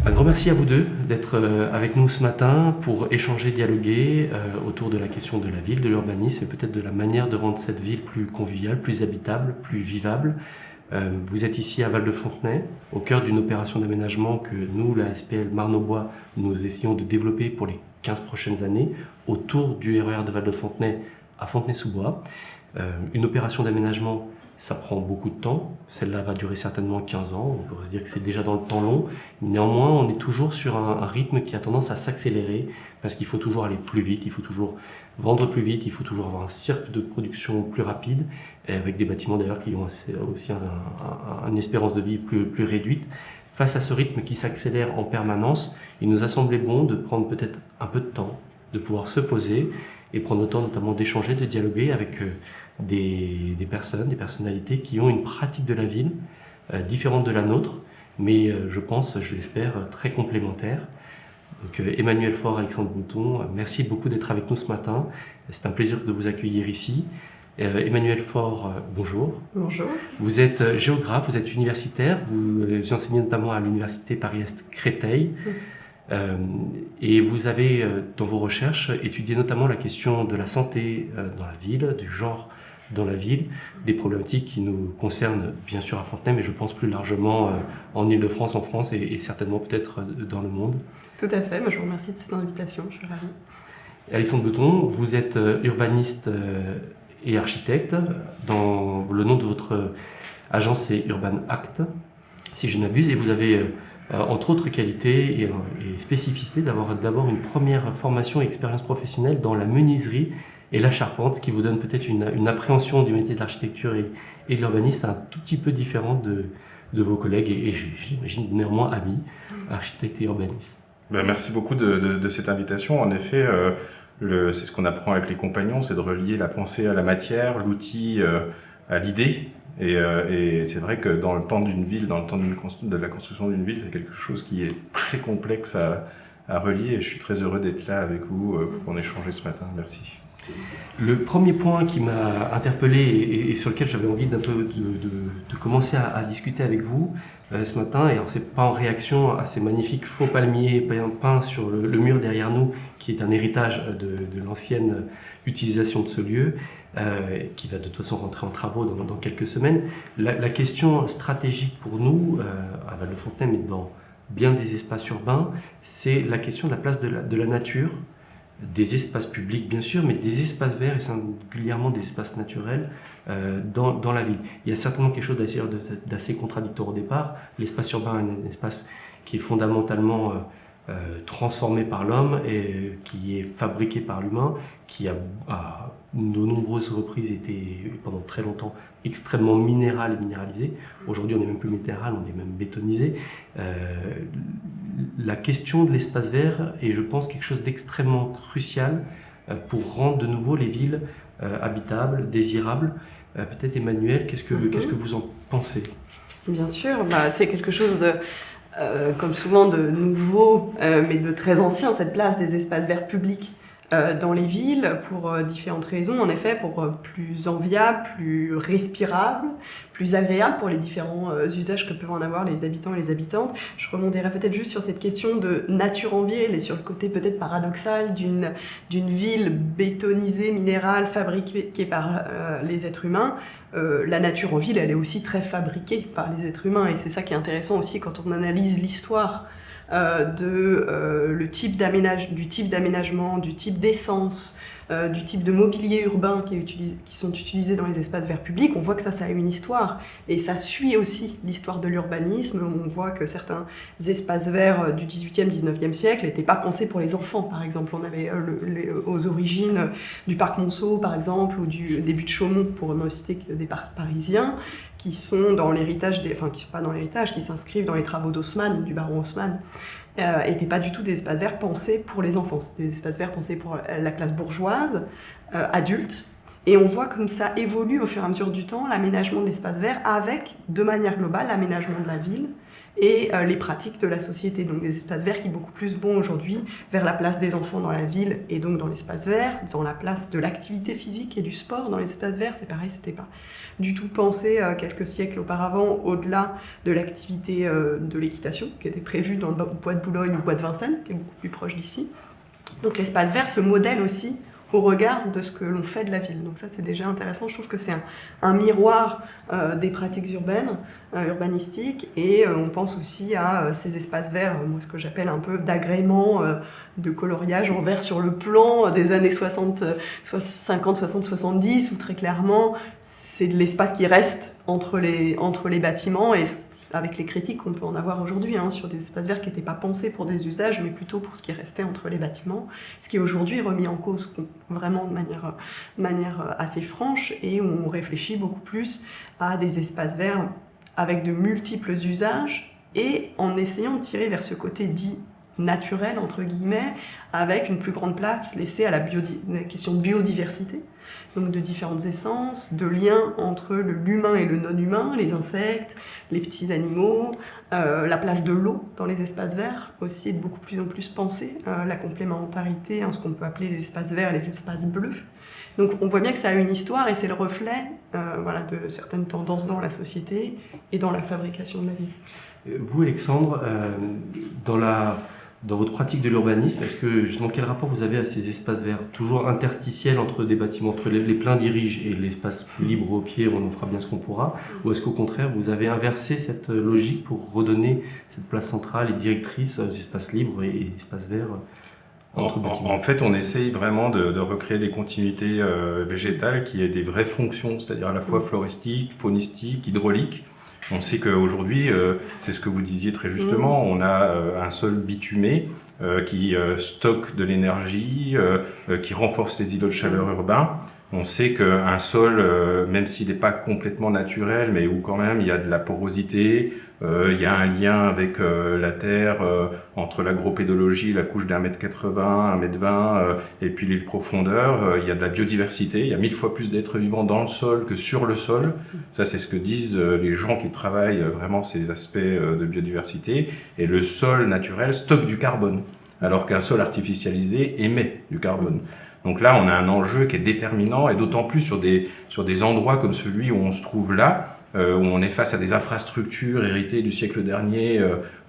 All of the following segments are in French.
Un grand merci à vous deux d'être avec nous ce matin pour échanger, dialoguer autour de la question de la ville, de l'urbanisme et peut-être de la manière de rendre cette ville plus conviviale, plus habitable, plus vivable. Vous êtes ici à Val-de-Fontenay, au cœur d'une opération d'aménagement que nous, la SPL Marne-aux-Bois, nous essayons de développer pour les 15 prochaines années autour du RER de Val-de-Fontenay à Fontenay-sous-Bois. Une opération d'aménagement, ça prend beaucoup de temps. Celle-là va durer certainement 15 ans. On pourrait se dire que c'est déjà dans le temps long. Néanmoins, on est toujours sur un rythme qui a tendance à s'accélérer parce qu'il faut toujours aller plus vite, il faut toujours vendre plus vite, il faut toujours avoir un circuit de production plus rapide, avec des bâtiments d'ailleurs qui ont aussi une espérance de vie plus réduite. Face à ce rythme qui s'accélère en permanence, il nous a semblé bon de prendre peut-être un peu de temps, de pouvoir se poser et prendre le temps notamment d'échanger, de dialoguer avec des personnes, des personnalités qui ont une pratique de la ville différente de la nôtre, mais je pense, je l'espère, très complémentaire. Donc, Emmanuel Faure, Alexandre Bouton, merci beaucoup d'être avec nous ce matin. C'est un plaisir de vous accueillir ici. Emmanuel Faure, bonjour. Bonjour. Vous êtes géographe, vous êtes universitaire, vous enseignez notamment à l'université Paris-Est Créteil. Et vous avez, dans vos recherches, étudié notamment la question de la santé dans la ville, du genre dans la ville, des problématiques qui nous concernent bien sûr à Fontenay, mais je pense plus largement en Île-de-France, en France et certainement peut-être dans le monde. Tout à fait, moi je vous remercie de cette invitation, je suis ravie. Alexandre Bouton, vous êtes urbaniste et architecte. Dans le nom de votre agence, c'est Urban Act, si je ne m'abuse, et vous avez entre autres qualités et spécificités d'avoir d'abord une première formation et expérience professionnelle dans la menuiserie et la charpente, ce qui vous donne peut-être une appréhension du métier de l'architecture et de l'urbanisme un tout petit peu différente de vos collègues et j'imagine néanmoins amis, architectes et urbanistes. Ben, merci beaucoup de cette invitation. En effet, c'est ce qu'on apprend avec les compagnons, c'est de relier la pensée à la matière, l'outil à l'idée. Et c'est vrai que dans le temps d'une ville, dans le temps de la construction d'une ville, c'est quelque chose qui est très complexe à relier. Et je suis très heureux d'être là avec vous pour en échanger ce matin. Merci. Le premier point qui m'a interpellé et sur lequel j'avais envie de commencer à discuter avec vous ce matin, et alors c'est pas en réaction à ces magnifiques faux palmiers peints sur le mur derrière nous, qui est un héritage de l'ancienne utilisation de ce lieu, qui va de toute façon rentrer en travaux dans quelques semaines. La question stratégique pour nous, à Val-de-Fontenay, mais dans bien des espaces urbains, c'est la question de la place de la nature, des espaces publics bien sûr, mais des espaces verts et singulièrement des espaces naturels dans la ville. Il y a certainement quelque chose d'assez contradictoire au départ. L'espace urbain est un espace qui est fondamentalement transformé par l'homme et qui est fabriqué par l'humain, qui a à de nombreuses reprises été pendant très longtemps extrêmement minéral et minéralisé. Aujourd'hui on n'est même plus minéral, on est même bétonisé. La question de l'espace vert est, je pense, quelque chose d'extrêmement crucial pour rendre de nouveau les villes habitables, désirables. Peut-être Emmanuel, qu'est-ce que vous en pensez ? Bien sûr, c'est quelque chose de, comme souvent de nouveau, mais de très ancien, cette place des espaces verts publics dans les villes pour différentes raisons, en effet, pour plus enviable, plus respirable, plus agréable pour les différents usages que peuvent en avoir les habitants et les habitantes. Je rebondirais peut-être juste sur cette question de nature en ville et sur le côté peut-être paradoxal d'une ville bétonisée, minérale, fabriquée par les êtres humains. La nature en ville, elle est aussi très fabriquée par les êtres humains et c'est ça qui est intéressant aussi quand on analyse l'histoire du type d'aménagement, du type d'essence, du type de mobilier urbain qui sont utilisés dans les espaces verts publics. On voit que ça a une histoire et ça suit aussi l'histoire de l'urbanisme. On voit que certains espaces verts du 18e, 19e siècle n'étaient pas pensés pour les enfants, par exemple. On avait aux origines du parc Monceau, par exemple, ou du début de Chaumont, pour ne citer que des parcs parisiens, qui sont dans l'héritage, qui sont pas dans l'héritage, qui s'inscrivent dans les travaux d'Haussmann, du baron Haussmann, n'étaient pas du tout des espaces verts pensés pour les enfants. C'était des espaces verts pensés pour la classe bourgeoise, adulte, Et on voit comme ça évolue au fur et à mesure du temps l'aménagement de l'espace vert avec, de manière globale, l'aménagement de la ville et les pratiques de la société. Donc des espaces verts qui beaucoup plus vont aujourd'hui vers la place des enfants dans la ville et donc dans l'espace vert, dans la place de l'activité physique et du sport dans l'espace vert. C'est pareil, c'était pas du tout pensé quelques siècles auparavant au-delà de l'activité de l'équitation qui était prévue dans le bois de Boulogne ou bois de Vincennes, qui est beaucoup plus proche d'ici. Donc l'espace vert se modèle aussi au regard de ce que l'on fait de la ville. Donc ça, c'est déjà intéressant. Je trouve que c'est un miroir des pratiques urbaines, urbanistiques, et on pense aussi à ces espaces verts, moi, ce que j'appelle un peu d'agrément, de coloriage en vert sur le plan des années 50, 60, 70, où très clairement, c'est de l'espace qui reste entre les bâtiments, et avec les critiques qu'on peut en avoir aujourd'hui sur des espaces verts qui n'étaient pas pensés pour des usages, mais plutôt pour ce qui restait entre les bâtiments, ce qui est aujourd'hui remis en cause vraiment de manière assez franche, et où on réfléchit beaucoup plus à des espaces verts avec de multiples usages, et en essayant de tirer vers ce côté dit naturel, entre guillemets, avec une plus grande place laissée à la question de biodiversité, donc de différentes essences, de liens entre l'humain et le non-humain, les insectes, les petits animaux, la place de l'eau dans les espaces verts aussi est de beaucoup plus en plus pensée, la complémentarité, ce qu'on peut appeler les espaces verts et les espaces bleus. Donc on voit bien que ça a une histoire et c'est le reflet de certaines tendances dans la société et dans la fabrication de la ville. Vous, Alexandre, dans votre pratique de l'urbanisme, est-ce que justement quel rapport vous avez à ces espaces verts, toujours interstitiels entre des bâtiments, entre les pleins dirige et l'espace libre au pied, on en fera bien ce qu'on pourra, ou est-ce qu'au contraire vous avez inversé cette logique pour redonner cette place centrale et directrice aux espaces libres et espaces verts entre bâtiments? En fait, on essaye vraiment de recréer des continuités végétales qui aient des vraies fonctions, c'est-à-dire à la fois floristiques, faunistiques, hydrauliques. On sait qu'aujourd'hui, c'est ce que vous disiez très justement, on a un sol bitumé qui stocke de l'énergie, qui renforce les îlots de chaleur urbains. On sait qu'un sol, même s'il n'est pas complètement naturel, mais où quand même il y a de la porosité, il y a un lien avec la terre, entre l'agropédologie, la couche d'1,80 m, 1,20 m, et puis les profondeurs, il y a de la biodiversité, il y a 1000 fois plus d'êtres vivants dans le sol que sur le sol. Ça, c'est ce que disent les gens qui travaillent vraiment ces aspects de biodiversité. Et le sol naturel stocke du carbone, alors qu'un sol artificialisé émet du carbone. Donc là, on a un enjeu qui est déterminant, et d'autant plus sur des endroits comme celui où on se trouve là, où on est face à des infrastructures héritées du siècle dernier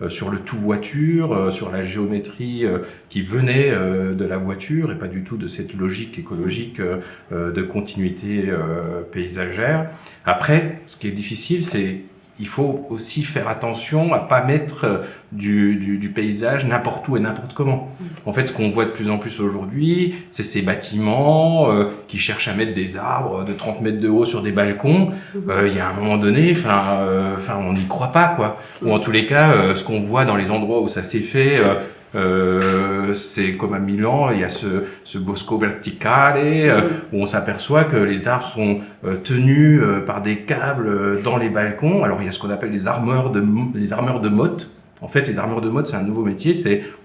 sur le tout voiture, sur la géométrie qui venait de la voiture et pas du tout de cette logique écologique de continuité paysagère. Après, ce qui est difficile, c'est il faut aussi faire attention à ne pas mettre du paysage n'importe où et n'importe comment. En fait, ce qu'on voit de plus en plus aujourd'hui, c'est ces bâtiments qui cherchent à mettre des arbres de 30 mètres de haut sur des balcons. Il y a un moment donné, on n'y croit pas, quoi. Ou en tous les cas, ce qu'on voit dans les endroits où ça s'est fait... c'est comme à Milan, il y a ce Bosco Verticale où on s'aperçoit que les arbres sont tenus par des câbles dans les balcons. Alors il y a ce qu'on appelle les armeurs de motte. En fait, les armeurs de motte, c'est un nouveau métier,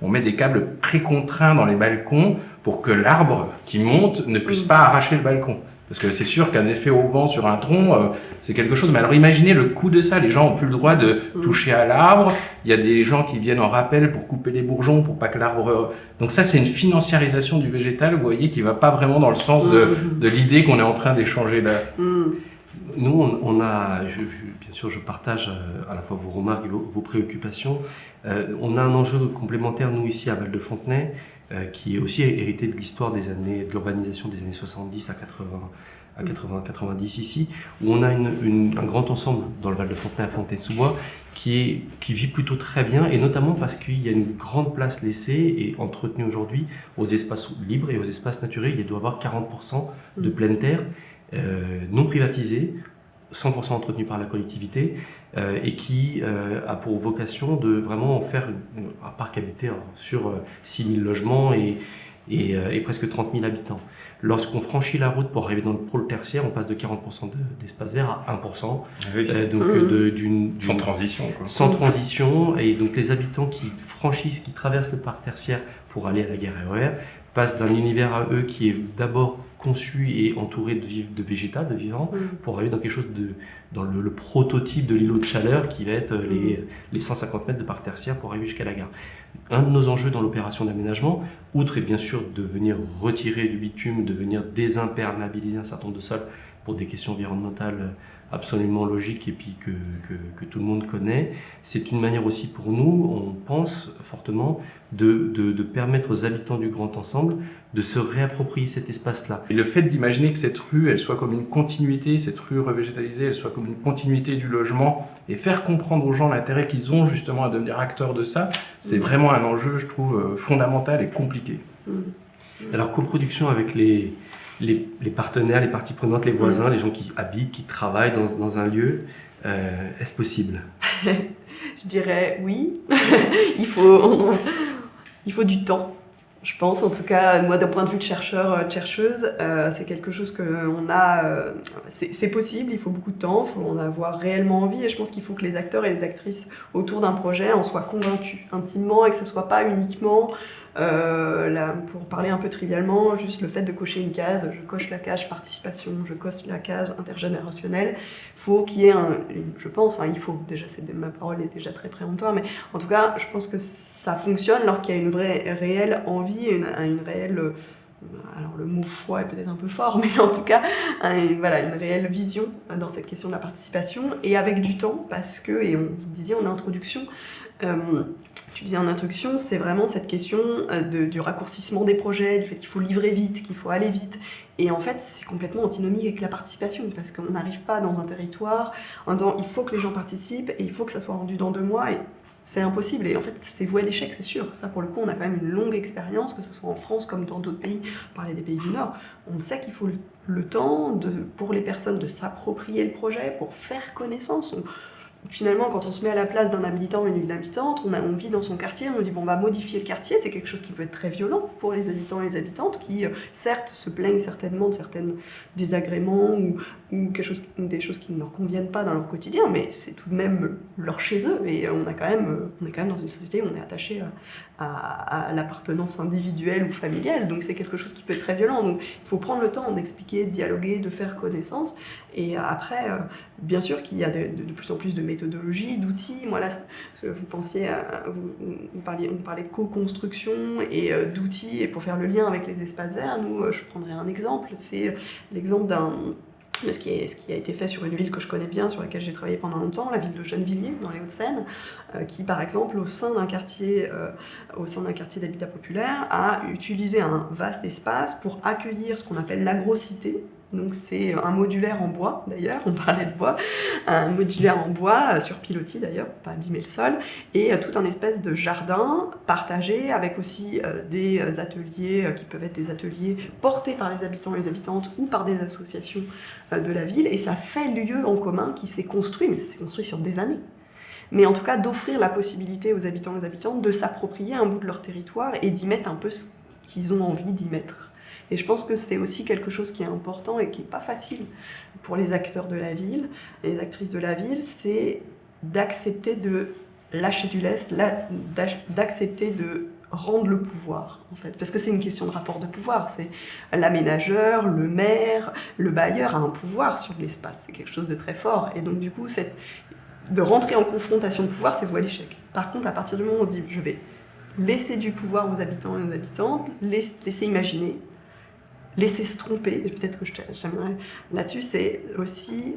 on met des câbles précontraints dans les balcons pour que l'arbre qui monte ne puisse pas arracher le balcon. Parce que c'est sûr qu'un effet au vent sur un tronc, c'est quelque chose. Mais alors imaginez le coût de ça. Les gens n'ont plus le droit de toucher à l'arbre. Il y a des gens qui viennent en rappel pour couper les bourgeons, pour pas que l'arbre... Donc ça, c'est une financiarisation du végétal, vous voyez, qui va pas vraiment dans le sens de l'idée qu'on est en train d'échanger là. Nous, bien sûr, je partage à la fois vos remarques et vos préoccupations. On a un enjeu complémentaire, nous, ici, à Val-de-Fontenay, qui est aussi hérité de l'histoire de l'urbanisation des années 70 à 90 ici, où on a un grand ensemble dans le Val-de-Fontenay à Fontaine-sous-Bois qui vit plutôt très bien, et notamment parce qu'il y a une grande place laissée et entretenue aujourd'hui aux espaces libres et aux espaces naturels. Il doit y avoir 40% de pleine terre non privatisée, 100% entretenu par la collectivité, et qui a pour vocation de vraiment en faire un parc habité sur 6 000 logements et presque 30 000 habitants. Lorsqu'on franchit la route pour arriver dans le pôle tertiaire, on passe de 40% d'espace vert à 1%. Oui. Sans transition, quoi. Sans transition, et donc les habitants qui traversent le parc tertiaire pour aller à la gare RER, passent d'un univers à eux qui est d'abord conçu et entouré de végétal, de vivant, pour arriver dans quelque chose dans le prototype de l'îlot de chaleur qui va être les 150 mètres de parc tertiaire pour arriver jusqu'à la gare. Un de nos enjeux dans l'opération d'aménagement, outre et bien sûr de venir retirer du bitume, de venir désimperméabiliser un certain nombre de sols pour des questions environnementales absolument logiques et puis que tout le monde connaît, c'est une manière aussi pour nous, on pense fortement, de permettre aux habitants du Grand Ensemble de se réapproprier cet espace-là. Et le fait d'imaginer que cette rue, elle soit comme une continuité, cette rue revégétalisée, elle soit comme une continuité du logement, et faire comprendre aux gens l'intérêt qu'ils ont justement à devenir acteurs de ça, c'est vraiment un enjeu, je trouve, fondamental et compliqué. Alors, coproduction avec les partenaires, les parties prenantes, les voisins, les gens qui habitent, qui travaillent dans un lieu, est-ce possible? Je dirais oui. il faut du temps. Je pense, en tout cas, moi, d'un point de vue de chercheur, de chercheuse, c'est quelque chose qu'on a... c'est possible, il faut beaucoup de temps, il faut en avoir réellement envie, et je pense qu'il faut que les acteurs et les actrices autour d'un projet en soient convaincus intimement, et que ce ne soit pas uniquement, pour parler un peu trivialement, juste le fait de cocher une case, je coche la case participation, je coche la case intergénérationnelle. Il faut qu'il y ait je pense, enfin il faut, déjà ma parole est déjà très préemptoire, mais en tout cas, je pense que ça fonctionne lorsqu'il y a une vraie, réelle envie, une réelle... alors le mot foi est peut-être un peu fort, mais en tout cas, une réelle vision dans cette question de la participation, et avec du temps, parce que, et on disait en introduction, tu disais en introduction, c'est vraiment cette question du raccourcissement des projets, du fait qu'il faut livrer vite, qu'il faut aller vite. Et en fait, c'est complètement antinomique avec la participation, parce qu'on n'arrive pas dans un territoire en disant il faut que les gens participent et il faut que ça soit rendu dans 2 mois. Et c'est impossible. Et en fait, c'est voué à l'échec, c'est sûr. Ça, pour le coup, on a quand même une longue expérience, que ce soit en France comme dans d'autres pays. On parlait des pays du Nord. On sait qu'il faut le temps pour les personnes de s'approprier le projet, pour faire connaissance. Finalement, quand on se met à la place d'un habitant ou une habitante, on vit dans son quartier, on dit bon, on va modifier le quartier, c'est quelque chose qui peut être très violent pour les habitants et les habitantes qui, certes, se plaignent certainement de certains désagréments ou des choses qui ne leur conviennent pas dans leur quotidien, mais c'est tout de même leur chez eux, et on est quand même dans une société où on est attaché à l'appartenance individuelle ou familiale, donc c'est quelque chose qui peut être très violent. Donc il faut prendre le temps d'expliquer, de dialoguer, de faire connaissance, et après, bien sûr qu'il y a de plus en plus de méthodologies, d'outils. Moi là, vous pensiez, on parlait de co-construction et d'outils, et pour faire le lien avec les espaces verts, je prendrais un exemple, c'est l'exemple de ce qui a été fait sur une ville que je connais bien, sur laquelle j'ai travaillé pendant longtemps, la ville de Gennevilliers, dans les Hauts-de-Seine, qui, par exemple, au sein d'un quartier d'habitat populaire, a utilisé un vaste espace pour accueillir ce qu'on appelle l'agrocité. Donc c'est un modulaire en bois, d'ailleurs, on parlait de bois, un modulaire en bois, sur pilotis d'ailleurs, pour pas abîmer le sol, et tout un espèce de jardin partagé, avec aussi des ateliers qui peuvent être des ateliers portés par les habitants et les habitantes ou par des associations de la ville, et ça fait lieu en commun qui s'est construit, mais ça s'est construit sur des années. Mais en tout cas, d'offrir la possibilité aux habitants et aux habitantes de s'approprier un bout de leur territoire et d'y mettre un peu ce qu'ils ont envie d'y mettre. Et je pense que c'est aussi quelque chose qui est important et qui n'est pas facile pour les acteurs de la ville, et les actrices de la ville, c'est d'accepter de lâcher du lest, d'accepter de rendre le pouvoir, en fait. Parce que c'est une question de rapport de pouvoir. C'est l'aménageur, le maire, le bailleur a un pouvoir sur l'espace. C'est quelque chose de très fort. Et donc, du coup, de rentrer en confrontation de pouvoir, c'est voué à l'échec. Par contre, à partir du moment où on se dit, je vais laisser du pouvoir aux habitants et aux habitantes, laisser imaginer, laisser se tromper, et peut-être que je t'aimerais là-dessus, c'est aussi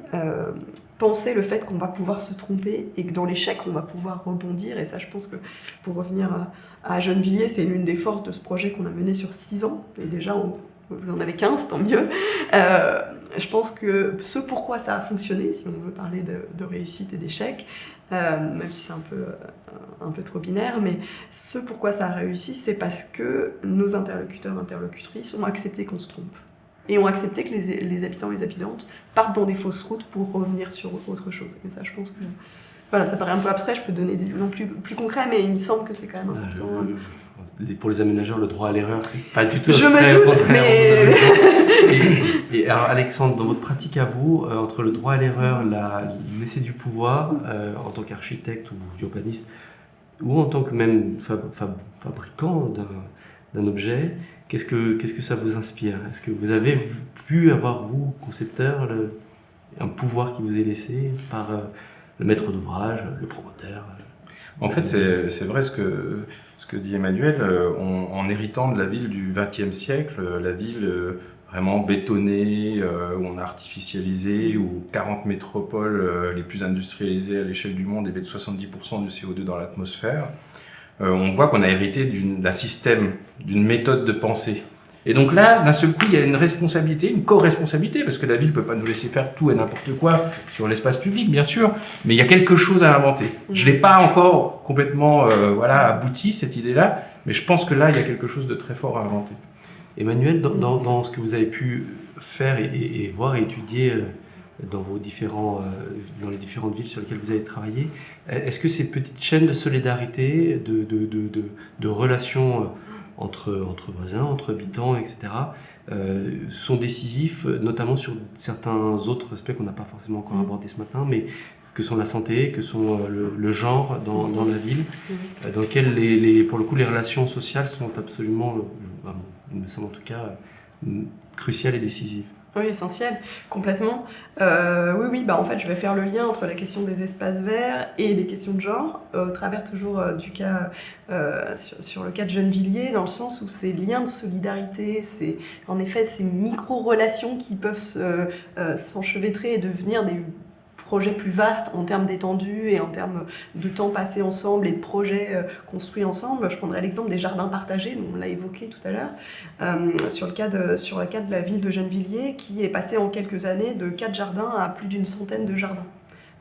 penser le fait qu'on va pouvoir se tromper et que dans l'échec, on va pouvoir rebondir. Et ça, je pense que, pour revenir à Gennevilliers, c'est l'une des forces de ce projet qu'on a mené sur 6 ans. Et déjà, vous en avez 15, tant mieux. Je pense que ce pourquoi ça a fonctionné, si on veut parler de réussite et d'échec, même si c'est un peu trop binaire, mais ce pourquoi ça a réussi, c'est parce que nos interlocuteurs, interlocutrices ont accepté qu'on se trompe. Et ont accepté que les habitants et les habitantes partent dans des fausses routes pour revenir sur autre chose. Et ça, je pense que... Voilà, ça paraît un peu abstrait, je peux donner des exemples plus concrets, mais il me semble que c'est quand même important. Pour les aménageurs, le droit à l'erreur, c'est pas du tout abstrait. Je me doute, mais... Et alors, Alexandre, dans votre pratique à vous, entre le droit à l'erreur, laisser du pouvoir, en tant qu'architecte ou urbaniste, ou en tant que même fabricant d'un objet, Qu'est-ce que ça vous inspire? Est-ce que vous avez pu avoir, vous, concepteur, un pouvoir qui vous est laissé par le maître d'ouvrage, le promoteur? En fait, c'est vrai ce que dit Emmanuel, en héritant de la ville du XXe siècle, la ville vraiment bétonnée, où on a artificialisé, où 40 métropoles les plus industrialisées à l'échelle du monde émettent 70% du CO2 dans l'atmosphère, on voit qu'on a hérité d'un système, d'une méthode de pensée. Et donc là, d'un seul coup, il y a une responsabilité, une co-responsabilité, parce que la ville ne peut pas nous laisser faire tout et n'importe quoi sur l'espace public, bien sûr, mais il y a quelque chose à inventer. Je ne l'ai pas encore complètement abouti, cette idée-là, mais je pense que là, il y a quelque chose de très fort à inventer. Emmanuel, dans ce que vous avez pu faire et voir et étudier dans les différentes villes sur lesquelles vous avez travaillé, est-ce que ces petites chaînes de solidarité, de relations entre voisins, entre habitants, etc., sont décisifs, notamment sur certains autres aspects qu'on n'a pas forcément encore abordés ce matin, mais que sont la santé, que sont le genre dans la ville, dans lequel pour le coup les relations sociales sont absolument, il me semble en tout cas, cruciales et décisives. Oui, essentiel, complètement. Oui, en fait, je vais faire le lien entre la question des espaces verts et des questions de genre, au travers toujours du cas, sur le cas de Gennevilliers, dans le sens où ces liens de solidarité, en effet ces micro-relations qui peuvent s'enchevêtrer et devenir des projets plus vastes en termes d'étendue et en termes de temps passé ensemble et de projets construits ensemble. Je prendrai l'exemple des jardins partagés, dont on l'a évoqué tout à l'heure, sur le cas de la ville de Gennevilliers, qui est passé en quelques années de 4 jardins à plus d'une centaine de jardins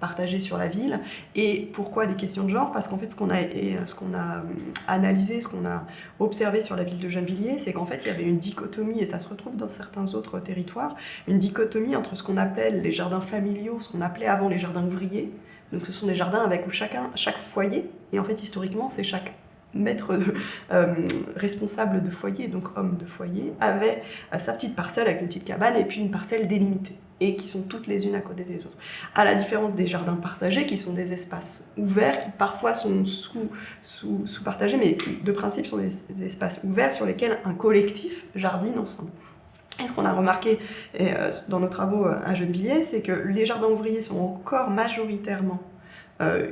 partagés sur la ville. Et pourquoi des questions de genre? Parce qu'en fait, ce qu'on a analysé, ce qu'on a observé sur la ville de Gennevilliers, c'est qu'en fait, il y avait une dichotomie, et ça se retrouve dans certains autres territoires, une dichotomie entre ce qu'on appelle les jardins familiaux, ce qu'on appelait avant les jardins ouvriers. Donc ce sont des jardins avec où chaque foyer, et en fait, historiquement, c'est chaque maître responsable de foyer, donc homme de foyer, avait sa petite parcelle avec une petite cabane et puis une parcelle délimitée, et qui sont toutes les unes à côté des autres. À la différence des jardins partagés, qui sont des espaces ouverts, qui parfois sont sous-partagés, mais qui, de principe, sont des espaces ouverts sur lesquels un collectif jardine ensemble. Et ce qu'on a remarqué dans nos travaux à Gennevilliers, c'est que les jardins ouvriers sont encore majoritairement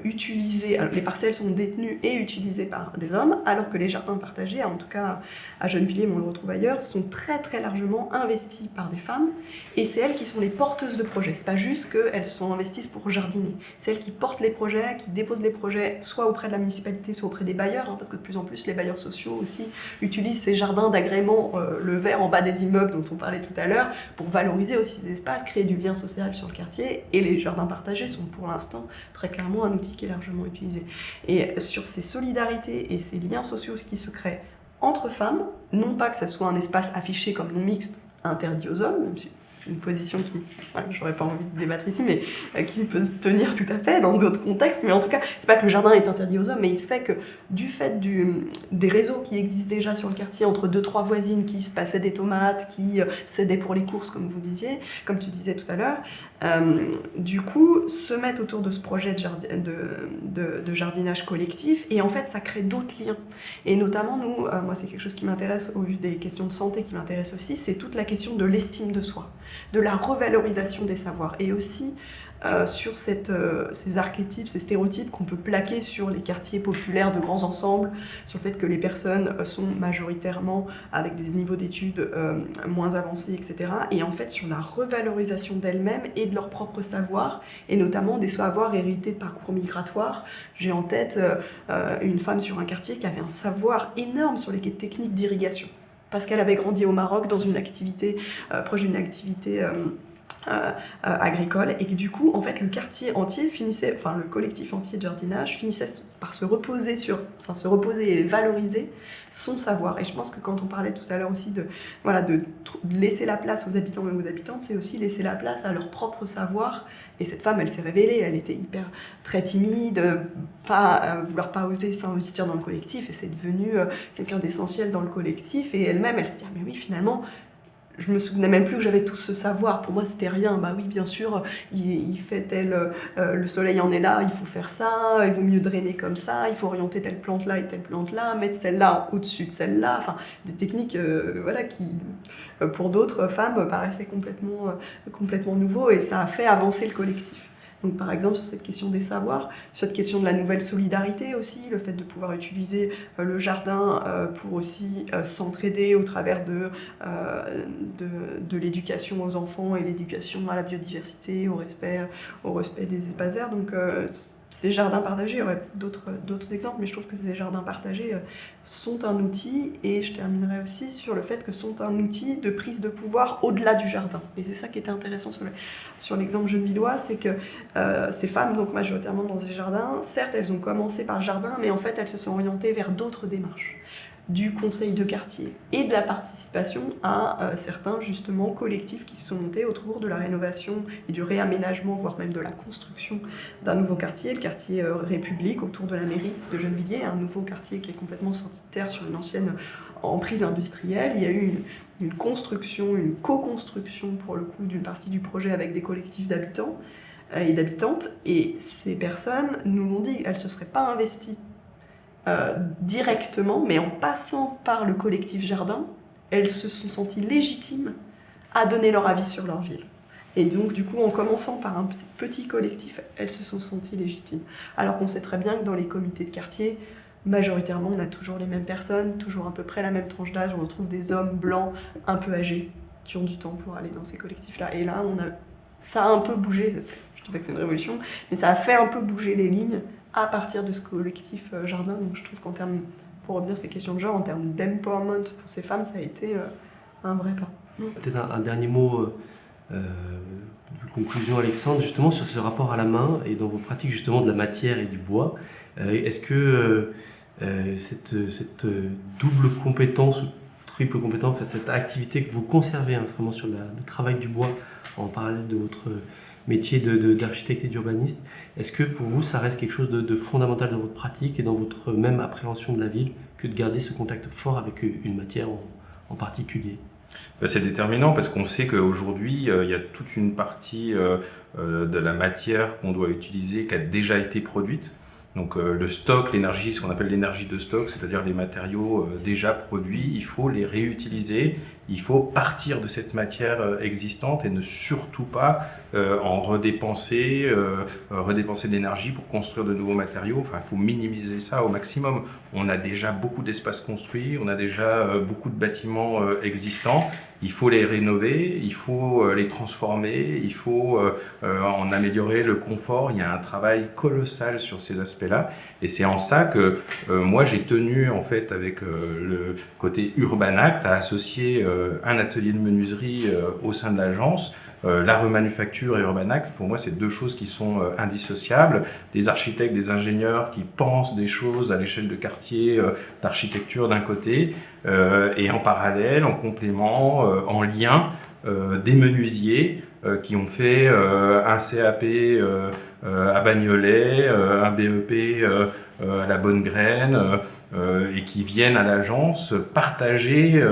utilisés, les parcelles sont détenues et utilisées par des hommes, alors que les jardins partagés, en tout cas à Gennevilliers, mais on le retrouve ailleurs, sont très très largement investis par des femmes, et c'est elles qui sont les porteuses de projets. C'est pas juste qu'elles sont investissent pour jardiner, c'est elles qui portent les projets, qui déposent les projets soit auprès de la municipalité, soit auprès des bailleurs, parce que de plus en plus les bailleurs sociaux aussi utilisent ces jardins d'agrément, le vert en bas des immeubles dont on parlait tout à l'heure, pour valoriser aussi ces espaces, créer du lien social sur le quartier, et les jardins partagés sont pour l'instant très clairement un outil qui est largement utilisé. Et sur ces solidarités et ces liens sociaux qui se créent entre femmes, non pas que ce soit un espace affiché comme non mixte, interdit aux hommes, même si c'est une position qui, j'aurais pas envie de débattre ici, mais qui peut se tenir tout à fait dans d'autres contextes, mais en tout cas, c'est pas que le jardin est interdit aux hommes, mais il se fait que du fait des réseaux qui existent déjà sur le quartier, entre 2-3 voisines qui se passaient des tomates, qui s'aidaient pour les courses, comme tu disais tout à l'heure, du coup, se mettent autour de ce projet de jardinage collectif, et en fait, ça crée d'autres liens. Et notamment, moi, c'est quelque chose qui m'intéresse, au vu des questions de santé qui m'intéressent aussi, c'est toute la question de l'estime de soi, de la revalorisation des savoirs, et aussi sur ces archétypes, ces stéréotypes qu'on peut plaquer sur les quartiers populaires de grands ensembles, sur le fait que les personnes sont majoritairement avec des niveaux d'études moins avancés, etc. Et en fait sur la revalorisation d'elles-mêmes et de leur propre savoir, et notamment des savoirs hérités de parcours migratoires. J'ai en tête une femme sur un quartier qui avait un savoir énorme sur les techniques d'irrigation, parce qu'elle avait grandi au Maroc dans une activité proche d'une activité agricole, et que du coup, en fait, le quartier entier finissait, enfin le collectif entier de jardinage finissait par se reposer et valoriser son savoir. Et je pense que quand on parlait tout à l'heure aussi de laisser la place aux habitants et aux habitantes, c'est aussi laisser la place à leur propre savoir. Et cette femme, elle s'est révélée, elle était très timide, vouloir pas oser s'investir dans le collectif, et c'est devenu quelqu'un d'essentiel dans le collectif. Et elle-même, elle se dit, mais oui, finalement, je me souvenais même plus que j'avais tout ce savoir. Pour moi, c'était rien. Bah oui, bien sûr, il fait le soleil en est là, il faut faire ça, il vaut mieux drainer comme ça, il faut orienter telle plante là et telle plante là, mettre celle-là au-dessus de celle-là. Enfin, des techniques voilà, qui, pour d'autres femmes, paraissaient complètement nouveaux et ça a fait avancer le collectif. Donc, par exemple, sur cette question des savoirs, sur cette question de la nouvelle solidarité aussi, le fait de pouvoir utiliser le jardin pour aussi s'entraider au travers de l'éducation aux enfants et l'éducation à la biodiversité, au respect des espaces verts. Donc, ces jardins partagés, il y aurait d'autres exemples, mais je trouve que ces jardins partagés sont un outil, et je terminerai aussi sur le fait que sont un outil de prise de pouvoir au-delà du jardin. Et c'est ça qui était intéressant sur l'exemple genevillois, c'est que ces femmes, donc majoritairement dans ces jardins, certes, elles ont commencé par le jardin, mais en fait, elles se sont orientées vers d'autres démarches, du conseil de quartier et de la participation à certains justement collectifs qui se sont montés autour de la rénovation et du réaménagement, voire même de la construction d'un nouveau quartier, le quartier République autour de la mairie de Gennevilliers, un nouveau quartier qui est complètement sorti de terre sur une ancienne emprise industrielle. Il y a eu une construction, une co-construction pour le coup d'une partie du projet avec des collectifs d'habitants et d'habitantes, et ces personnes nous l'ont dit, elles ne se seraient pas investies directement, mais en passant par le collectif jardin, elles se sont senties légitimes à donner leur avis sur leur ville. Et donc, du coup, en commençant par un petit collectif, elles se sont senties légitimes. Alors qu'on sait très bien que dans les comités de quartier, majoritairement, on a toujours les mêmes personnes, toujours à peu près la même tranche d'âge. On retrouve des hommes blancs un peu âgés qui ont du temps pour aller dans ces collectifs-là. Et là, ça a un peu bougé. Je ne dis pas que c'est une révolution, mais ça a fait un peu bouger les lignes à partir de ce collectif jardin. Donc je trouve qu'en termes, pour revenir à ces questions de genre, en termes d'empowerment pour ces femmes, ça a été un vrai pas. Peut-être un dernier mot de conclusion, Alexandre, justement sur ce rapport à la main et dans vos pratiques justement de la matière et du bois. Est-ce que cette double compétence ou triple compétence, cette activité que vous conservez vraiment sur le travail du bois en parallèle de votre métier d'architecte et d'urbaniste, est-ce que pour vous ça reste quelque chose de fondamental dans votre pratique et dans votre même appréhension de la ville que de garder ce contact fort avec une matière en particulier? C'est déterminant parce qu'on sait qu'aujourd'hui, il y a toute une partie de la matière qu'on doit utiliser qui a déjà été produite. Donc le stock, l'énergie, ce qu'on appelle l'énergie de stock, c'est-à-dire les matériaux déjà produits, il faut les réutiliser, il faut partir de cette matière existante et ne surtout pas en redépenser de l'énergie pour construire de nouveaux matériaux. Enfin, il faut minimiser ça au maximum. On a déjà beaucoup d'espaces construits, on a déjà beaucoup de bâtiments existants. Il faut les rénover, il faut les transformer, il faut en améliorer le confort. Il y a un travail colossal sur ces aspects-là. Et c'est en ça que moi j'ai tenu en fait avec le côté Urbanact à associer un atelier de menuiserie au sein de l'agence. La remanufacture et Urbanact, pour moi, c'est deux choses qui sont indissociables. Des architectes, des ingénieurs qui pensent des choses à l'échelle de quartier, d'architecture d'un côté, et en parallèle, en complément, en lien, des menuisiers qui ont fait un CAP à Bagnolet, un BEP à la Bonne Graine, et qui viennent à l'agence partager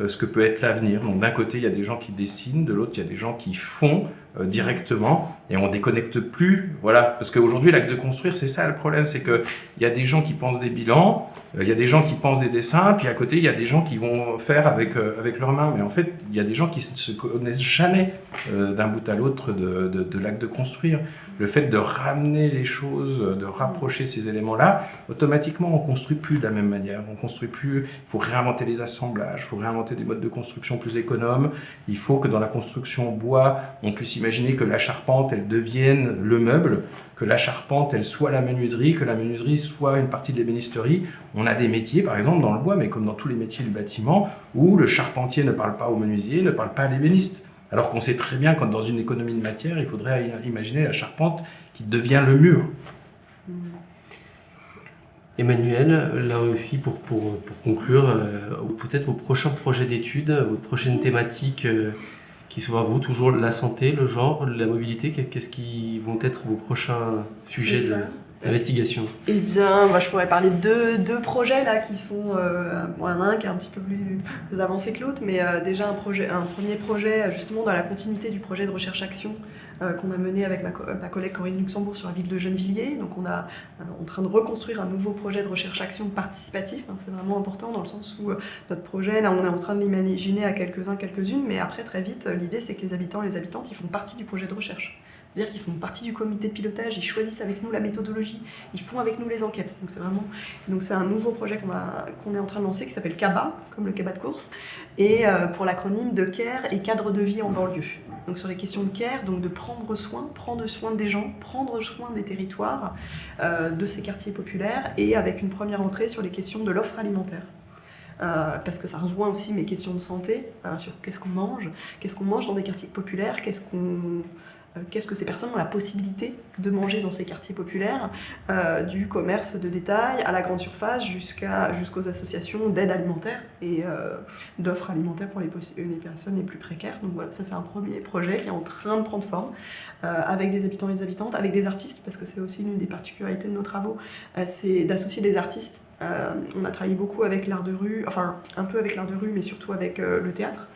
ce que peut être l'avenir. Donc d'un côté, il y a des gens qui dessinent, de l'autre, il y a des gens qui font directement, et on déconnecte plus, voilà, parce qu'aujourd'hui, l'acte de construire, c'est ça le problème, c'est qu'il y a des gens qui pensent des bilans, il y a des gens qui pensent des dessins, puis à côté, il y a des gens qui vont faire avec leurs mains, mais en fait, il y a des gens qui ne se connaissent jamais d'un bout à l'autre de l'acte de construire. Le fait de ramener les choses, de rapprocher ces éléments-là, automatiquement, on ne construit plus de la même manière. On construit plus, il faut réinventer les assemblages, il faut réinventer des modes de construction plus économes. Il faut que dans la construction bois, on puisse imaginer que la charpente, elle devienne le meuble, que la charpente, elle soit la menuiserie, que la menuiserie soit une partie de l'ébénisterie. On a des métiers, par exemple, dans le bois, mais comme dans tous les métiers du bâtiment, où le charpentier ne parle pas au menuisier, ne parle pas à l'ébéniste. Alors qu'on sait très bien que dans une économie de matière, il faudrait imaginer la charpente qui devient le mur. Emmanuel, là aussi pour conclure, peut-être vos prochains projets d'études, vos prochaines thématiques qui sont à vous, toujours la santé, le genre, la mobilité, qu'est-ce qui vont être vos prochains sujets Investigation. Eh bien, moi, je pourrais parler de deux projets là qui sont, bon, il y en a un qui est un petit peu plus avancé que l'autre, mais déjà un premier projet justement dans la continuité du projet de recherche-action qu'on a mené avec ma collègue Corinne Luxembourg sur la ville de Gennevilliers. Donc on a en train de reconstruire un nouveau projet de recherche-action participatif. C'est vraiment important dans le sens où notre projet, là, on est en train de l'imaginer à quelques-unes, mais après très vite, l'idée c'est que les habitants et les habitantes, ils font partie du projet de recherche. C'est-à-dire qu'ils font partie du comité de pilotage, ils choisissent avec nous la méthodologie, ils font avec nous les enquêtes. Donc c'est un nouveau projet qu'on est en train de lancer qui s'appelle CABA, comme le cabas de course, et pour l'acronyme de Care et cadre de vie en banlieue. Donc sur les questions de care, donc de prendre soin des gens, prendre soin des territoires, de ces quartiers populaires, et avec une première entrée sur les questions de l'offre alimentaire. Parce que ça rejoint aussi mes questions de santé, sur qu'est-ce qu'on mange dans des quartiers populaires, qu'est-ce que ces personnes ont la possibilité de manger dans ces quartiers populaires, du commerce de détail à la grande surface jusqu'aux associations d'aide alimentaire et d'offres alimentaires pour les personnes les plus précaires. Donc voilà, ça c'est un premier projet qui est en train de prendre forme avec des habitants et des habitantes, avec des artistes, parce que c'est aussi l'une des particularités de nos travaux, c'est d'associer des artistes. On a travaillé beaucoup avec l'art de rue, enfin un peu avec l'art de rue, mais surtout avec le théâtre.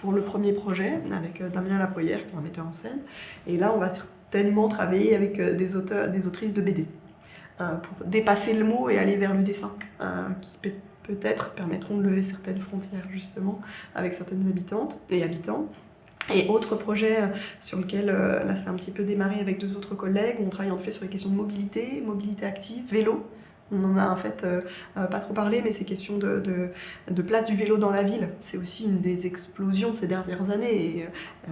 Pour le premier projet, avec Damien Lapoyère, qui est un metteur en scène. Et là, on va certainement travailler avec des auteurs, des autrices de BD, pour dépasser le mot et aller vers le dessin, qui peut-être permettront de lever certaines frontières, justement, avec certaines habitantes et habitants. Et autre projet sur lequel, là, c'est un petit peu démarré avec deux autres collègues, on travaille en fait sur les questions de mobilité active, vélo. On en a en fait pas trop parlé, mais ces questions de place du vélo dans la ville, c'est aussi une des explosions ces dernières années, et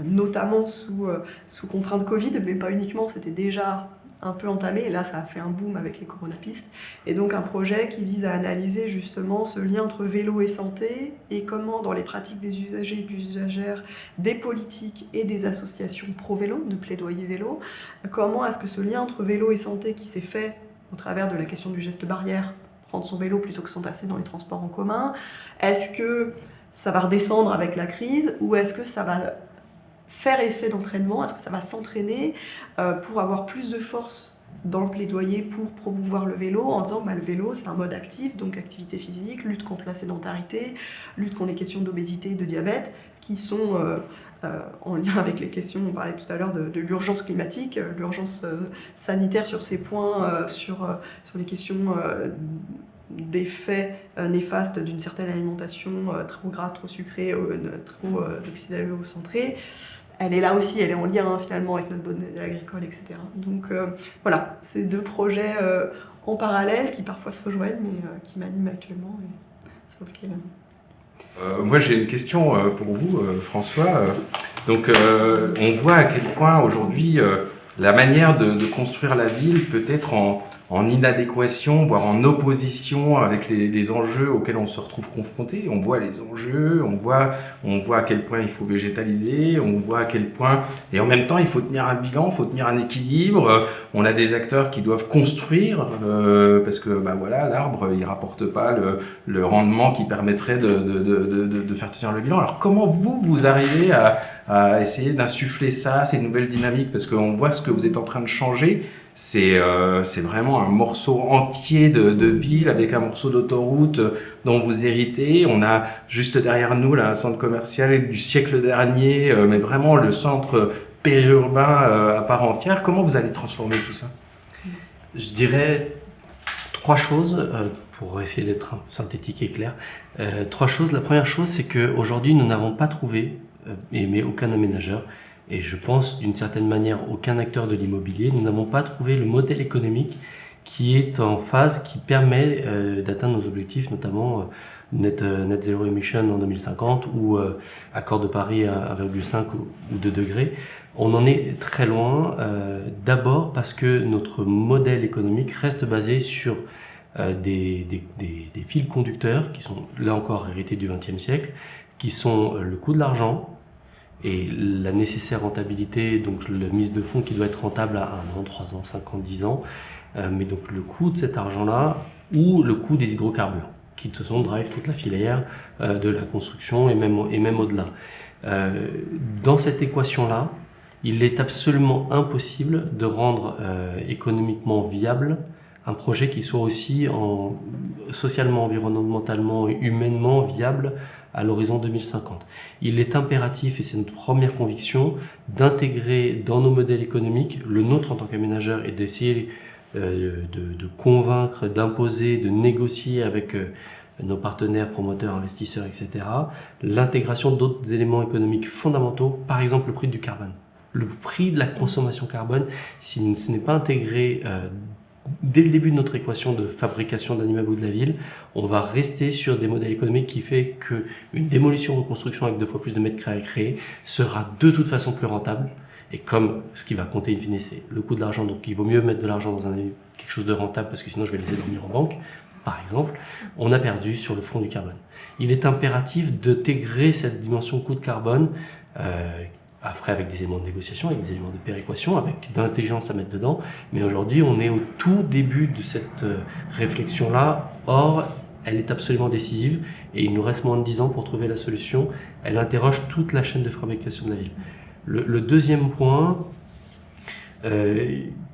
notamment sous contrainte Covid, mais pas uniquement, c'était déjà un peu entamé, et là ça a fait un boom avec les coronapistes. Et donc un projet qui vise à analyser justement ce lien entre vélo et santé, et comment dans les pratiques des usagers et des usagères, des politiques et des associations pro-vélo, de plaidoyer vélo, comment est-ce que ce lien entre vélo et santé qui s'est fait au travers de la question du geste barrière, prendre son vélo plutôt que s'entasser dans les transports en commun, est-ce que ça va redescendre avec la crise, ou est-ce que ça va faire effet d'entraînement, est-ce que ça va s'entraîner pour avoir plus de force dans le plaidoyer pour promouvoir le vélo, en disant le vélo c'est un mode actif, donc activité physique, lutte contre la sédentarité, lutte contre les questions d'obésité et de diabète, qui sont en lien avec les questions, on parlait tout à l'heure de l'urgence climatique, l'urgence sanitaire sur ces points, sur les questions d'effets néfastes d'une certaine alimentation trop grasse, trop sucrée, trop oxydalo-centrée. Elle est là aussi, elle est en lien finalement avec notre modèle agricole, etc. Donc voilà, c'est deux projets en parallèle qui parfois se rejoignent, mais qui m'animent actuellement et sur lesquels... Moi j'ai une question pour vous, François. Donc on voit à quel point aujourd'hui la manière de construire la ville peut être en inadéquation, voire en opposition avec les enjeux auxquels on se retrouve confronté. On voit les enjeux, on voit à quel point il faut végétaliser, on voit à quel point... Et en même temps, il faut tenir un bilan, il faut tenir un équilibre. On a des acteurs qui doivent construire, parce que voilà, l'arbre, il ne rapporte pas le rendement qui permettrait de faire tenir le bilan. Alors comment vous arrivez à essayer d'insuffler ça, ces nouvelles dynamiques? Parce qu'on voit ce que vous êtes en train de changer. C'est vraiment un morceau entier de ville avec un morceau d'autoroute dont vous héritez. On a juste derrière nous là, un centre commercial du siècle dernier, mais vraiment le centre périurbain à part entière. Comment vous allez transformer tout ça? Je dirais trois choses pour essayer d'être synthétique et clair. Trois choses. La première chose, c'est qu'aujourd'hui, nous n'avons pas trouvé, mais aucun aménageur, et je pense d'une certaine manière aucun acteur de l'immobilier, nous n'avons pas trouvé le modèle économique qui est en phase, qui permet d'atteindre nos objectifs, notamment net zero emission en 2050 ou accord de Paris à 1,5 ou 2 degrés. On en est très loin, d'abord parce que notre modèle économique reste basé sur des fils conducteurs qui sont là encore hérités du XXe siècle, qui sont le coût de l'argent, et la nécessaire rentabilité, donc la mise de fonds qui doit être rentable à 1 an, 3 ans, 5 ans, 10 ans, mais donc le coût de cet argent-là, ou le coût des hydrocarbures, qui de toute façon drive toute la filière de la construction et même au-delà. Dans cette équation-là, il est absolument impossible de rendre économiquement viable un projet qui soit aussi socialement, environnementalement et humainement viable à l'horizon 2050. Il est impératif, et c'est notre première conviction, d'intégrer dans nos modèles économiques, le nôtre en tant qu'aménageur, et d'essayer de convaincre, d'imposer, de négocier avec nos partenaires, promoteurs, investisseurs, etc., l'intégration d'autres éléments économiques fondamentaux, par exemple le prix du carbone. Le prix de la consommation carbone, si ce n'est pas intégré dès le début de notre équation de fabrication d'un immeuble ou de la ville, on va rester sur des modèles économiques qui fait qu'une démolition-reconstruction avec 2 fois plus de mètres carrés créés sera de toute façon plus rentable. Et comme ce qui va compter in fine, c'est le coût de l'argent, donc il vaut mieux mettre de l'argent dans quelque chose de rentable parce que sinon je vais laisser dormir en banque, par exemple, on a perdu sur le front du carbone. Il est impératif d'intégrer cette dimension coût de carbone après avec des éléments de négociation, avec des éléments de péréquation, avec de l'intelligence à mettre dedans. Mais aujourd'hui, on est au tout début de cette réflexion-là. Or, elle est absolument décisive et il nous reste moins de 10 ans pour trouver la solution. Elle interroge toute la chaîne de fabrication de la ville. Le deuxième point,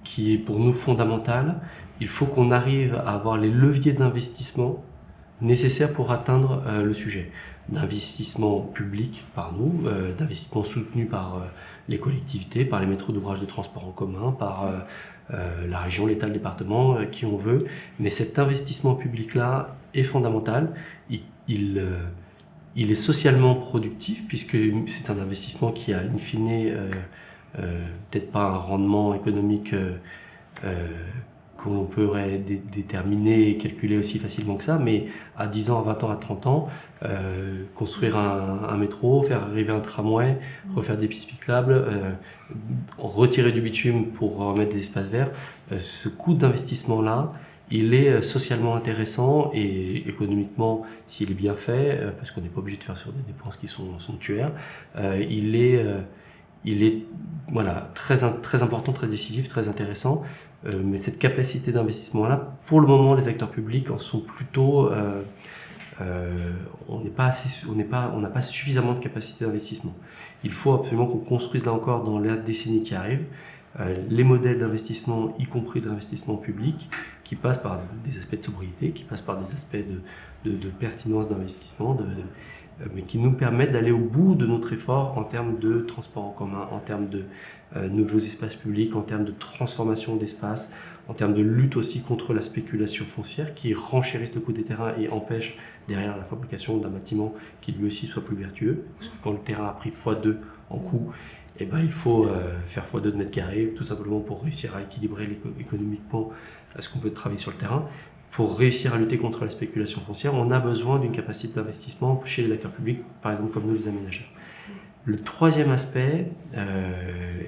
qui est pour nous fondamental, il faut qu'on arrive à avoir les leviers d'investissement nécessaires pour atteindre le sujet. D'investissement public par nous, d'investissement soutenu par les collectivités, par les maîtres d'ouvrage de transport en commun, par la région, l'État, le département, qui on veut. Mais cet investissement public-là est fondamental. Il est socialement productif puisque c'est un investissement qui a in fine peut-être pas un rendement économique que l'on pourrait déterminer et calculer aussi facilement que ça, mais à 10 ans, à 20 ans, à 30 ans, construire un métro, faire arriver un tramway, refaire des pistes cyclables, retirer du bitume pour remettre des espaces verts, ce coût d'investissement-là, il est socialement intéressant et économiquement, s'il est bien fait, parce qu'on n'est pas obligé de faire sur des dépenses qui sont somptuaires, il est voilà, très important, très décisif, très intéressant. Mais cette capacité d'investissement-là, pour le moment, les acteurs publics en sont plutôt... on n'a pas suffisamment de capacité d'investissement. Il faut absolument qu'on construise là encore dans la décennie qui arrive les modèles d'investissement, y compris d'investissement public, qui passent par des aspects de sobriété, qui passent par des aspects de pertinence d'investissement, mais qui nous permettent d'aller au bout de notre effort en termes de transport en commun, en termes de nouveaux espaces publics, en termes de transformation d'espace, en termes de lutte aussi contre la spéculation foncière qui renchérisse le coût des terrains et empêche derrière la fabrication d'un bâtiment qui lui aussi soit plus vertueux. Parce que quand le terrain a pris x2 en coût, eh ben, il faut faire x2 de mètres carrés, tout simplement pour réussir à équilibrer économiquement ce qu'on peut travailler sur le terrain. Pour réussir à lutter contre la spéculation foncière, on a besoin d'une capacité d'investissement chez les acteurs publics, par exemple comme nous les aménageurs. Le troisième aspect,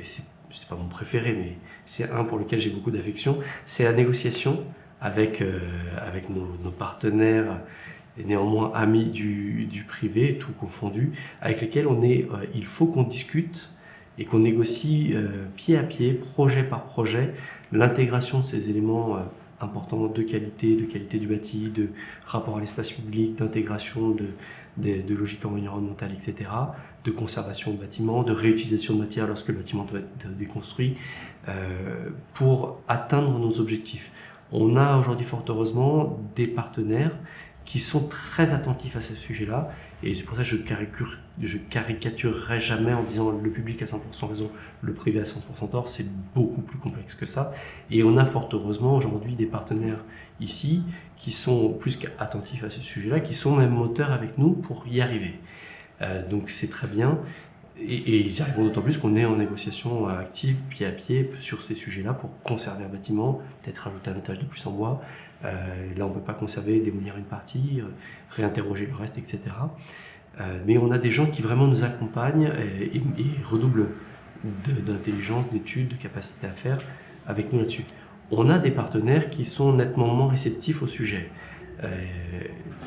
c'est pas mon préféré, mais c'est un pour lequel j'ai beaucoup d'affection, c'est la négociation avec nos partenaires et néanmoins amis du privé, tout confondu, avec lesquels il faut qu'on discute et qu'on négocie pied à pied, projet par projet, l'intégration de ces éléments importants de qualité du bâti, de rapport à l'espace public, d'intégration de logique environnementale, etc., de conservation de bâtiments, de réutilisation de matières lorsque le bâtiment doit être déconstruit, pour atteindre nos objectifs. On a aujourd'hui fort heureusement des partenaires qui sont très attentifs à ce sujet-là, et c'est pour ça que je caricaturerai jamais en disant le public a 100% raison, le privé a 100% tort, c'est beaucoup plus complexe que ça. Et on a fort heureusement aujourd'hui des partenaires ici qui sont plus qu'attentifs à ce sujet-là, qui sont même moteurs avec nous pour y arriver. Donc c'est très bien, et ils y arriveront d'autant plus qu'on est en négociation active, pied à pied, sur ces sujets-là pour conserver un bâtiment, peut-être rajouter un étage de plus en bois. Là on ne peut pas conserver, démolir une partie, réinterroger le reste, etc. Mais on a des gens qui vraiment nous accompagnent et redoublent d'intelligence, d'études, de capacité à faire avec nous là-dessus. On a des partenaires qui sont nettement moins réceptifs au sujet.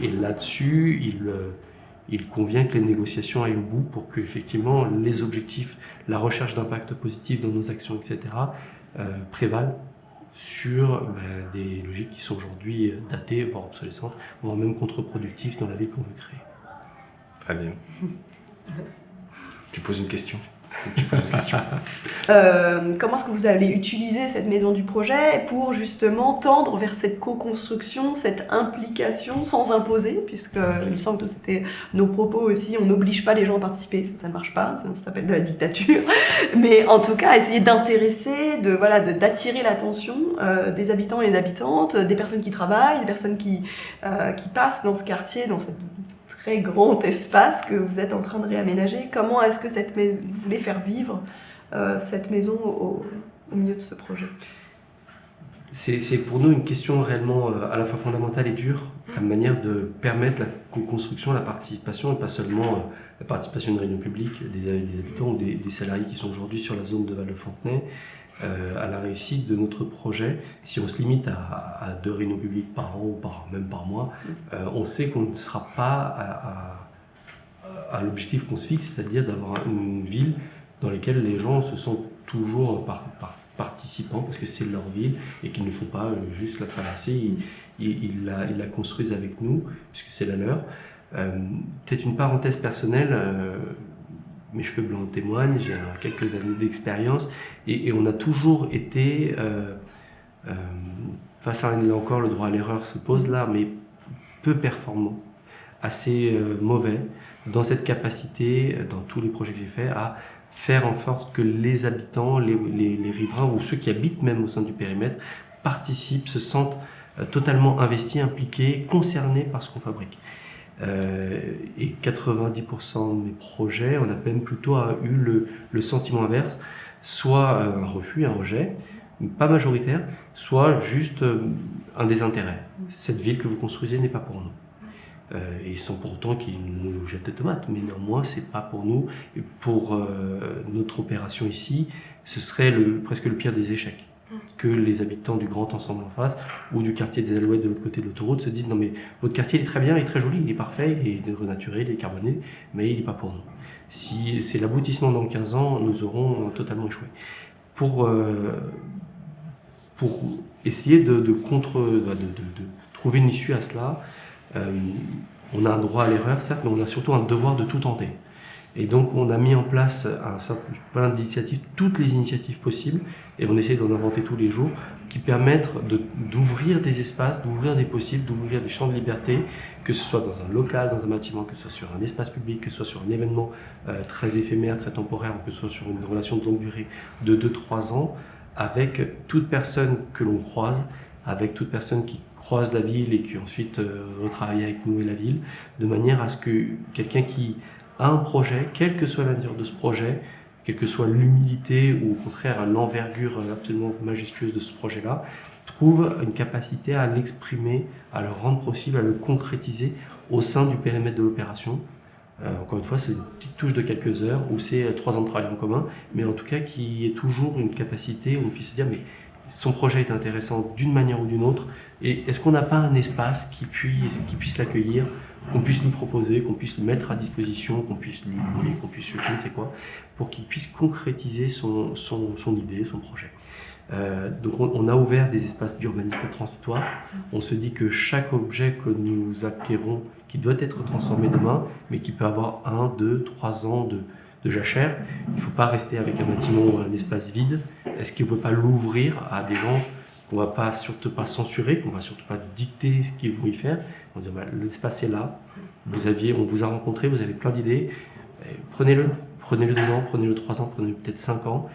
Et là-dessus, il convient que les négociations aillent au bout pour que effectivement les objectifs, la recherche d'impact positif dans nos actions, etc., prévalent sur des logiques qui sont aujourd'hui datées, voire obsolescentes, voire même contre-productives dans la ville qu'on veut créer. Très bien. Tu poses une question ? Tu poses la question. Comment est-ce que vous allez utiliser cette maison du projet pour justement tendre vers cette co-construction, cette implication sans imposer, puisque il me semble que c'était nos propos aussi, on n'oblige pas les gens à participer, ça ne marche pas, ça s'appelle de la dictature, mais en tout cas essayer d'intéresser, d'attirer l'attention des habitants et des habitantes, des personnes qui travaillent, des personnes qui passent dans ce quartier, dans cette très grand espace que vous êtes en train de réaménager. Comment est-ce que vous voulez faire vivre cette maison au milieu de ce projet? C'est pour nous une question réellement à la fois fondamentale et dure, la manière de permettre la co-construction, la participation, et pas seulement la participation à une réunion publique des habitants ou des salariés qui sont aujourd'hui sur la zone de Val-de-Fontenay, à la réussite de notre projet. Si on se limite à 2 réunions publiques par an ou même par mois, on sait qu'on ne sera pas à l'objectif qu'on se fixe, c'est-à-dire d'avoir une ville dans laquelle les gens se sentent toujours participants, parce que c'est leur ville, et qu'ils ne font pas juste la traverser, ils la construisent avec nous, puisque c'est la leur. Peut-être une parenthèse personnelle, mes cheveux blancs en témoignent, j'ai quelques années d'expérience, et on a toujours été, face à là encore le droit à l'erreur se pose là, mais peu performant, assez mauvais, dans cette capacité, dans tous les projets que j'ai faits, à faire en sorte que les habitants, les riverains ou ceux qui habitent même au sein du périmètre participent, se sentent totalement investis, impliqués, concernés par ce qu'on fabrique. Et 90% de mes projets, on a même plutôt eu le sentiment inverse, soit un refus, un rejet, pas majoritaire, soit juste un désintérêt. Cette ville que vous construisez n'est pas pour nous. Et sans pour autant qu'ils nous jettent des tomates, mais néanmoins c'est pas pour nous. Et pour notre opération ici, ce serait presque le pire des échecs. Que les habitants du grand ensemble en face ou du quartier des Alouettes de l'autre côté de l'autoroute se disent non mais votre quartier il est très bien, il est très joli, il est parfait, il est renaturé, il est carboné, mais il n'est pas pour nous. Si c'est l'aboutissement dans 15 ans, nous aurons totalement échoué. Pour essayer de trouver une issue à cela, on a un droit à l'erreur certes, mais on a surtout un devoir de tout tenter. Et donc on a mis en place plein d'initiatives, toutes les initiatives possibles, et on essaie d'en inventer tous les jours, qui permettent d'ouvrir des espaces, d'ouvrir des possibles, d'ouvrir des champs de liberté, que ce soit dans un local, dans un bâtiment, que ce soit sur un espace public, que ce soit sur un événement très éphémère, très temporaire, ou que ce soit sur une relation de longue durée de 2-3 ans, avec toute personne que l'on croise, avec toute personne qui croise la ville et qui ensuite retravaille avec nous et la ville, de manière à ce que quelqu'un qui a un projet, quelle que soit la nature de ce projet, quelle que soit l'humilité ou au contraire l'envergure absolument majestueuse de ce projet-là, trouve une capacité à l'exprimer, à le rendre possible, à le concrétiser au sein du périmètre de l'opération. Encore une fois, c'est une petite touche de quelques heures ou c'est 3 ans de travail en commun, mais en tout cas qui est toujours une capacité où on puisse se dire mais son projet est intéressant d'une manière ou d'une autre, et est-ce qu'on n'a pas un espace qui puisse l'accueillir, qu'on puisse lui proposer, qu'on puisse le mettre à disposition, qu'on puisse lui donner, qu'on puisse je ne sais quoi, pour qu'il puisse concrétiser son idée, son projet. Donc on a ouvert des espaces d'urbanisme transitoire. On se dit que chaque objet que nous acquérons, qui doit être transformé demain, mais qui peut avoir 1, 2, 3 ans de jachère, il ne faut pas rester avec un bâtiment ou un espace vide. Est-ce qu'on ne peut pas l'ouvrir à des gens qu'on ne va surtout pas censurer, qu'on ne va surtout pas dicter ce qu'ils vont y faire? On va dire bah, l'espace est là, on vous a rencontré, vous avez plein d'idées, prenez-le 2 ans, prenez-le 3 ans, prenez-le peut-être 5 ans,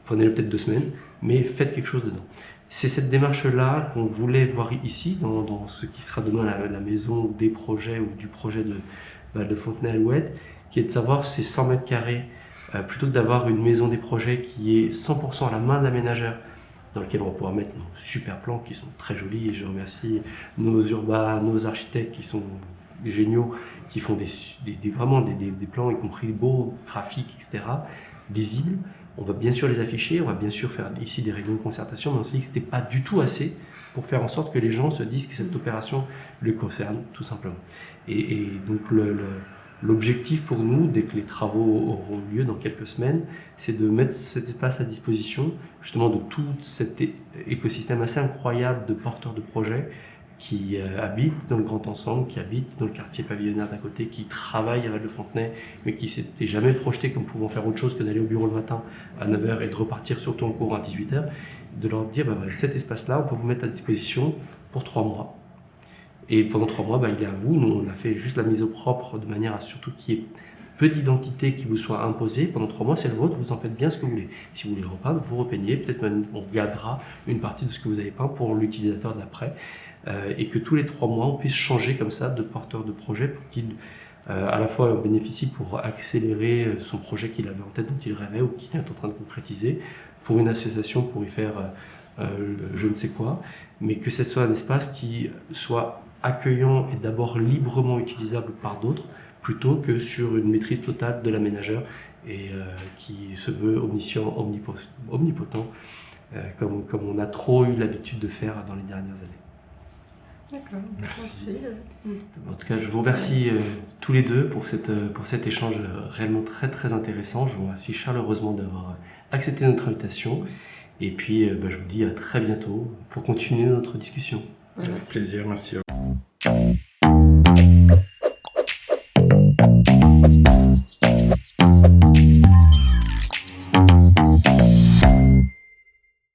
prenez-le peut-être 2 semaines, mais faites quelque chose dedans. C'est cette démarche-là qu'on voulait voir ici, dans ce qui sera demain la maison des projets ou du projet de Val-de-Fontenay-Alouettes, qui est de savoir ces 100 mètres carrés, plutôt que d'avoir une maison des projets qui est 100% à la main de l'aménageur, dans lequel on va pouvoir mettre nos super plans qui sont très jolis, et je remercie nos architectes qui sont géniaux, qui font vraiment des plans, y compris beaux, graphiques, etc., lisibles. On va bien sûr les afficher, on va bien sûr faire ici des réunions de concertation, mais on s'est dit que ce n'était pas du tout assez pour faire en sorte que les gens se disent que cette opération les concerne, tout simplement. Et donc l'objectif pour nous, dès que les travaux auront lieu dans quelques semaines, c'est de mettre cet espace à disposition, justement de tout cet écosystème assez incroyable de porteurs de projets qui habitent dans le Grand Ensemble, qui habitent dans le quartier pavillonnaire d'à côté, qui travaillent à Val-de-Fontenay, mais qui ne s'étaient jamais projetés comme pouvant faire autre chose que d'aller au bureau le matin à 9h et de repartir surtout en cours à 18h, de leur dire cet espace-là, on peut vous mettre à disposition pour 3 mois. Et pendant 3 mois, il est à vous. Nous, on a fait juste la mise au propre de manière à surtout qu'il y ait peu d'identité qui vous soit imposée. Pendant 3 mois, c'est le vôtre, vous en faites bien ce que vous voulez. Si vous voulez le repeindre, vous repeignez. Peut-être même on gardera une partie de ce que vous avez peint pour l'utilisateur d'après. Et que tous les 3 mois, on puisse changer comme ça de porteur de projet pour qu'il à la fois bénéficie pour accélérer son projet qu'il avait en tête, dont il rêvait ou qu'il est en train de concrétiser, pour une association pour y faire je ne sais quoi, mais que ce soit un espace qui soit accueillant et d'abord librement utilisable par d'autres, plutôt que sur une maîtrise totale de l'aménageur et qui se veut omniscient, omnipotent, comme on a trop eu l'habitude de faire dans les dernières années. D'accord, merci. En tout cas, je vous remercie tous les deux pour cet échange réellement très très intéressant. Je vous remercie chaleureusement d'avoir accepté notre invitation. Et puis, je vous dis à très bientôt pour continuer notre discussion. Avec plaisir, merci.